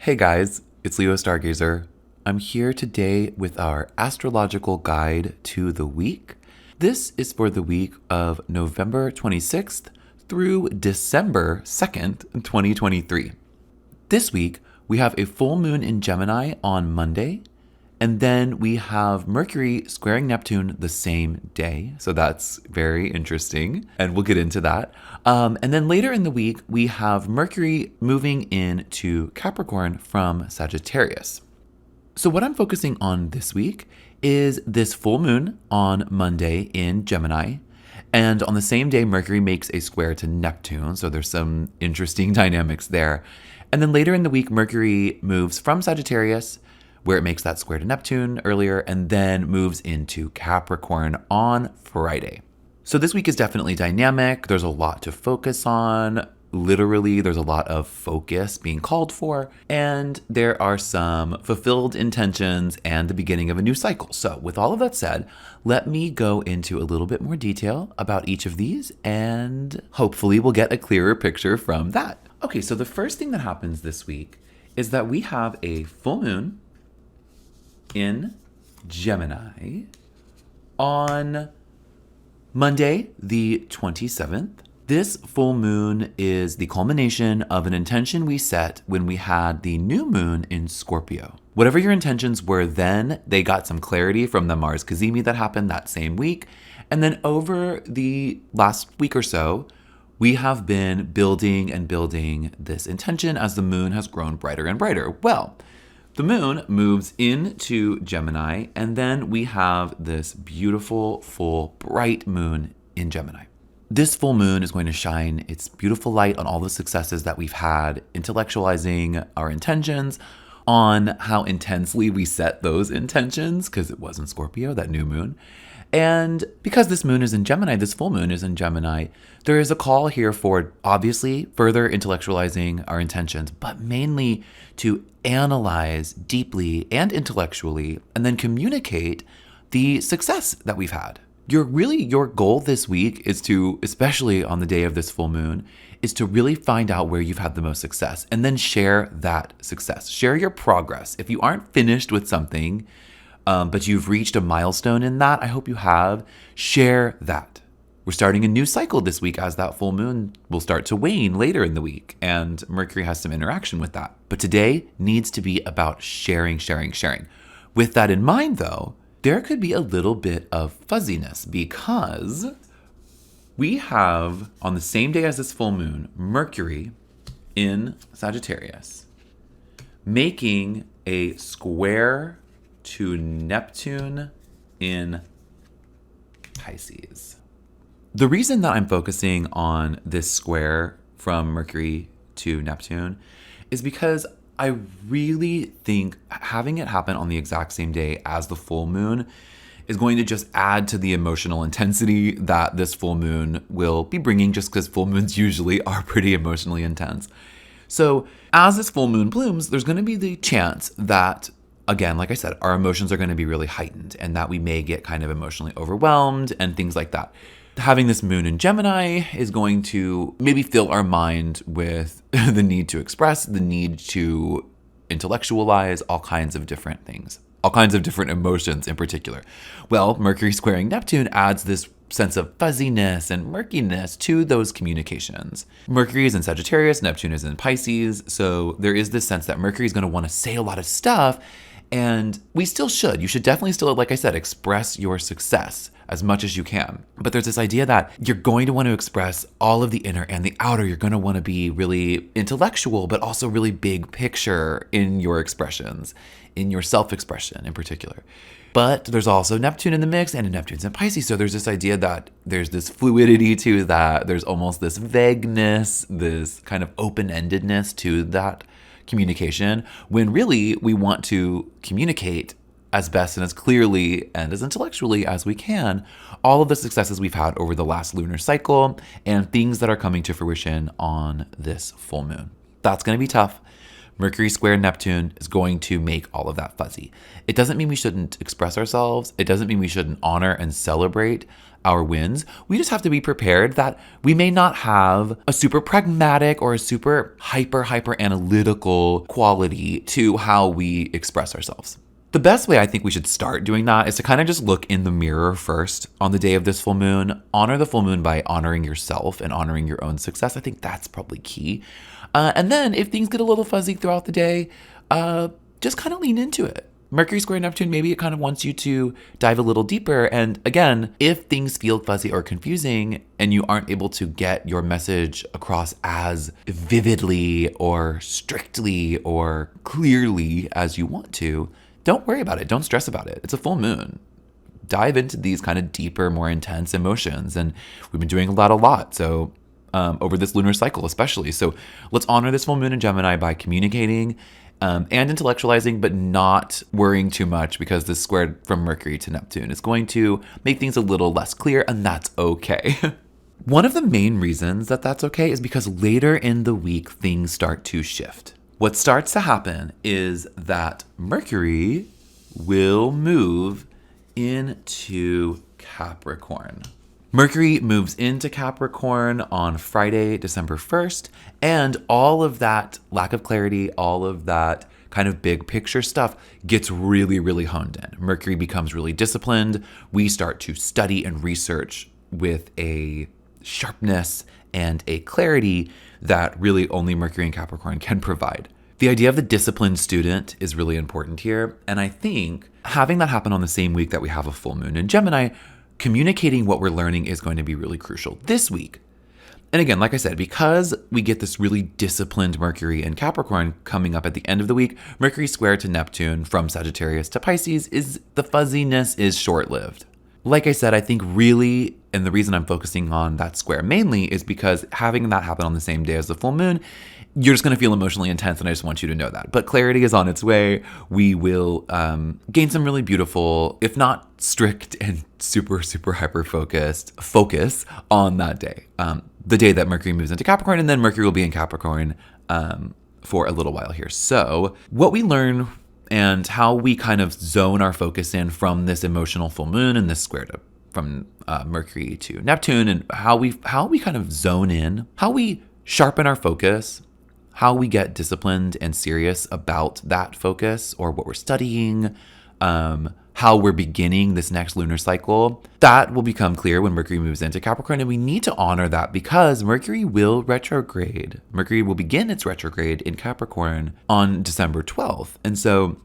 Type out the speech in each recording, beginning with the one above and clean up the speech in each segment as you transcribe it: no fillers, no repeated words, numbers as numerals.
Hey guys, it's Leo Stargazer. I'm here today with our astrological guide to the week. This is for the week of November 26th through December 2nd, 2023. This week, we have a full moon in Gemini on Monday, and then we have Mercury squaring Neptune the same day. So that's very interesting, and we'll get into that. And then later in the week, we have Mercury moving into Capricorn from Sagittarius. So what I'm focusing on this week is this full moon on Monday in Gemini. And on the same day, Mercury makes a square to Neptune. So there's some interesting dynamics there. And then later in the week, Mercury moves from Sagittarius, where it makes that square to Neptune earlier, and then moves into Capricorn on Friday. So this week is definitely dynamic. There's a lot to focus on. Literally, there's a lot of focus being called for, and there are some fulfilled intentions and the beginning of a new cycle. So with all of that said, let me go into a little bit more detail about each of these, and hopefully we'll get a clearer picture from that. Okay, so the first thing that happens this week is that we have a full moon in Gemini on Monday, the 27th. This full moon is the culmination of an intention we set when we had the new moon in Scorpio. Whatever your intentions were then, they got some clarity from the Mars Cazimi that happened that same week. And then over the last week or so, we have been building and building this intention as the moon has grown brighter and brighter. Well, the moon moves into Gemini, and then we have this beautiful, full, bright moon in Gemini. This full moon is going to shine its beautiful light on all the successes that we've had, intellectualizing our intentions, on how intensely we set those intentions, because it was in Scorpio, that new moon. And because this moon is in Gemini, this full moon is in Gemini, there is a call here for obviously further intellectualizing our intentions, but mainly to analyze deeply and intellectually and then communicate the success that we've had. Your goal this week is to, especially on the day of this full moon, is to really find out where you've had the most success and then share that success. Share your progress. If you aren't finished with something, but you've reached a milestone in that, I hope you have, share that. We're starting a new cycle this week as that full moon will start to wane later in the week, and Mercury has some interaction with that. But today needs to be about sharing. With that in mind, though, there could be a little bit of fuzziness because we have, on the same day as this full moon, Mercury in Sagittarius making a square to Neptune in Pisces. The reason that I'm focusing on this square from Mercury to Neptune is because I really think having it happen on the exact same day as the full moon is going to just add to the emotional intensity that this full moon will be bringing, just because full moons usually are pretty emotionally intense. So as this full moon blooms, there's going to be the chance that, again, like I said, our emotions are going to be really heightened and that we may get kind of emotionally overwhelmed and things like that. Having this moon in Gemini is going to maybe fill our mind with the need to express, the need to intellectualize all kinds of different things, all kinds of different emotions in particular. Well, Mercury squaring Neptune adds this sense of fuzziness and murkiness to those communications. Mercury is in Sagittarius, Neptune is in Pisces, so there is this sense that Mercury is going to want to say a lot of stuff, and we still should. You should definitely still, like I said, express your success as much as you can. But there's this idea that you're going to want to express all of the inner and the outer. You're going to want to be really intellectual, but also really big picture in your expressions, in your self-expression in particular. But there's also Neptune in the mix, and Neptune's in Pisces. So there's this idea that there's this fluidity to that. There's almost this vagueness, this kind of open-endedness to that communication, when really we want to communicate as best and as clearly and as intellectually as we can all of the successes we've had over the last lunar cycle and things that are coming to fruition on this full moon. That's going to be tough. Mercury square Neptune is going to make all of that fuzzy. It doesn't mean we shouldn't express ourselves. It doesn't mean we shouldn't honor and celebrate our wins. We just have to be prepared that we may not have a super pragmatic or a super hyper analytical quality to how we express ourselves. The best way I think we should start doing that is to kind of just look in the mirror first on the day of this full moon. Honor the full moon by honoring yourself and honoring your own success. I think that's probably key. And then if things get a little fuzzy throughout the day, just kind of lean into it. Mercury square Neptune, maybe it kind of wants you to dive a little deeper. And again, if things feel fuzzy or confusing and you aren't able to get your message across as vividly or strictly or clearly as you want to, don't worry about it. Don't stress about it. It's a full moon. Dive into these kind of deeper, more intense emotions. And we've been doing a lot. So over this lunar cycle especially. So let's honor this full moon in Gemini by communicating and intellectualizing, but not worrying too much, because this squared from Mercury to Neptune is going to make things a little less clear, and that's okay. One of the main reasons that that's okay is because later in the week, things start to shift. What starts to happen is that Mercury will move into Capricorn. Mercury moves into Capricorn on Friday, December 1st, and all of that lack of clarity, all of that kind of big picture stuff gets really honed in. Mercury becomes really disciplined. We start to study and research with a sharpness and a clarity that really only Mercury and Capricorn can provide. The idea of the disciplined student is really important here, and I think having that happen on the same week that we have a full moon in Gemini, communicating what we're learning is going to be really crucial this week. And again, like I said, because we get this really disciplined Mercury in Capricorn coming up at the end of the week, Mercury square to Neptune from Sagittarius to Pisces, the fuzziness is short-lived. Like I said, I think really, and the reason I'm focusing on that square mainly is because having that happen on the same day as the full moon, you're just going to feel emotionally intense, and I just want you to know that. But clarity is on its way. We will gain some really beautiful, if not strict and super hyper focus on that day. The day that Mercury moves into Capricorn, and then Mercury will be in Capricorn for a little while here. So what we learn and how we kind of zone our focus in from this emotional full moon and this square to from Mercury to Neptune, and how we kind of zone in, how we sharpen our focus, how we get disciplined and serious about that focus or what we're studying, how we're beginning this next lunar cycle, that will become clear when Mercury moves into Capricorn. And we need to honor that because Mercury will retrograde. Mercury will begin its retrograde in Capricorn on December 12th. And so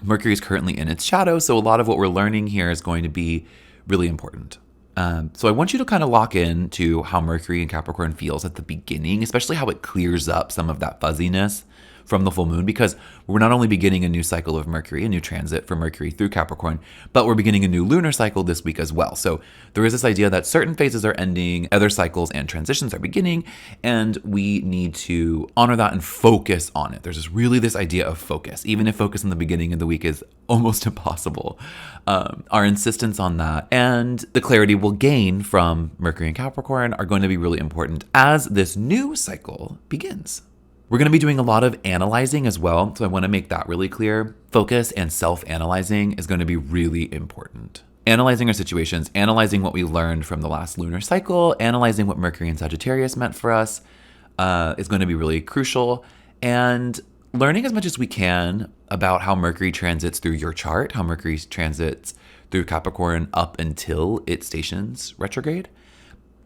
Mercury is currently in its shadow. So a lot of what we're learning here is going to be really important. So I want you to kind of lock in to how Mercury in Capricorn feels at the beginning, especially how it clears up some of that fuzziness from the full moon, because we're not only beginning a new cycle of Mercury, a new transit for Mercury through Capricorn, but we're beginning a new lunar cycle this week as well. So there is this idea that certain phases are ending, other cycles and transitions are beginning, and we need to honor that and focus on it. There's this idea of focus, even if focus in the beginning of the week is almost impossible. Our insistence on that and the clarity we'll gain from Mercury and Capricorn are going to be really important as this new cycle begins. We're going to be doing a lot of analyzing as well, so I want to make that really clear. Focus and self-analyzing is going to be really important. Analyzing our situations, analyzing what we learned from the last lunar cycle, analyzing what Mercury and Sagittarius meant for us is going to be really crucial. And learning as much as we can about how Mercury transits through your chart, how Mercury transits through Capricorn up until it stations retrograde.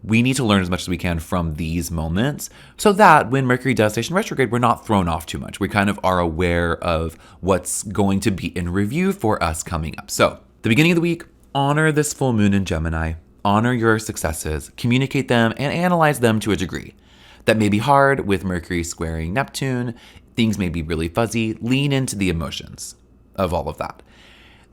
We need to learn as much as we can from these moments so that when Mercury does station retrograde, we're not thrown off too much. We kind of are aware of what's going to be in review for us coming up. So the beginning of the week, honor this full moon in Gemini, honor your successes, communicate them and analyze them to a degree. That may be hard with Mercury squaring Neptune. Things may be really fuzzy. Lean into the emotions of all of that.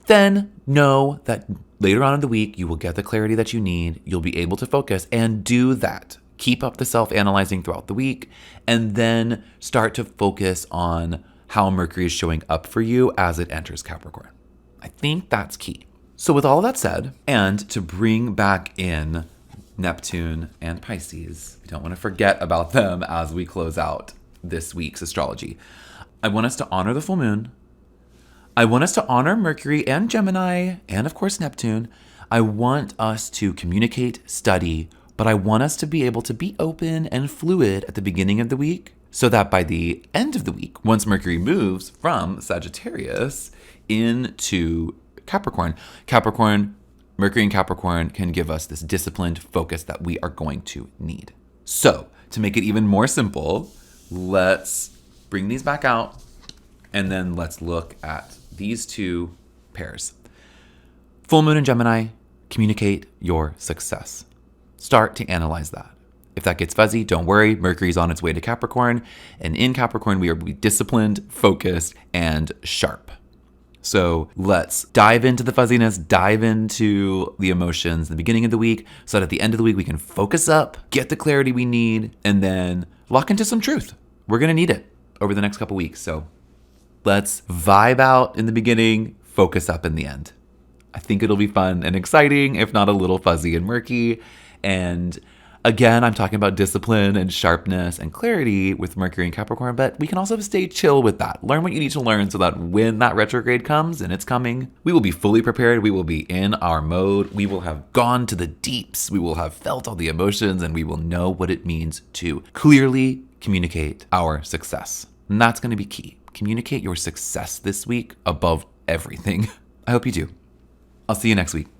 Then know that later on in the week, you will get the clarity that you need. You'll be able to focus and do that. Keep up the self-analyzing throughout the week, and then start to focus on how Mercury is showing up for you as it enters Capricorn. I think that's key. So with all that said, and to bring back in Neptune and Pisces, we don't want to forget about them as we close out this week's astrology. I want us to honor the full moon. I want us to honor Mercury and Gemini and, of course, Neptune. I want us to communicate, study, but I want us to be able to be open and fluid at the beginning of the week so that by the end of the week, once Mercury moves from Sagittarius into Capricorn, Mercury in Capricorn can give us this disciplined focus that we are going to need. So, to make it even more simple, let's bring these back out and then let's look at these two pairs. Full moon in Gemini, communicate your success. Start to analyze that. If that gets fuzzy, don't worry. Mercury's on its way to Capricorn. And in Capricorn, we are disciplined, focused, and sharp. So let's dive into the fuzziness, dive into the emotions in the beginning of the week so that at the end of the week, we can focus up, get the clarity we need, and then lock into some truth. We're going to need it over the next couple weeks. So let's vibe out in the beginning, focus up in the end. I think it'll be fun and exciting, if not a little fuzzy and murky. And again, I'm talking about discipline and sharpness and clarity with Mercury and Capricorn, but we can also stay chill with that. Learn what you need to learn so that when that retrograde comes, and it's coming, we will be fully prepared. We will be in our mode. We will have gone to the deeps. We will have felt all the emotions, and we will know what it means to clearly communicate our success. And that's going to be key. Communicate your success this week above everything. I hope you do. I'll see you next week.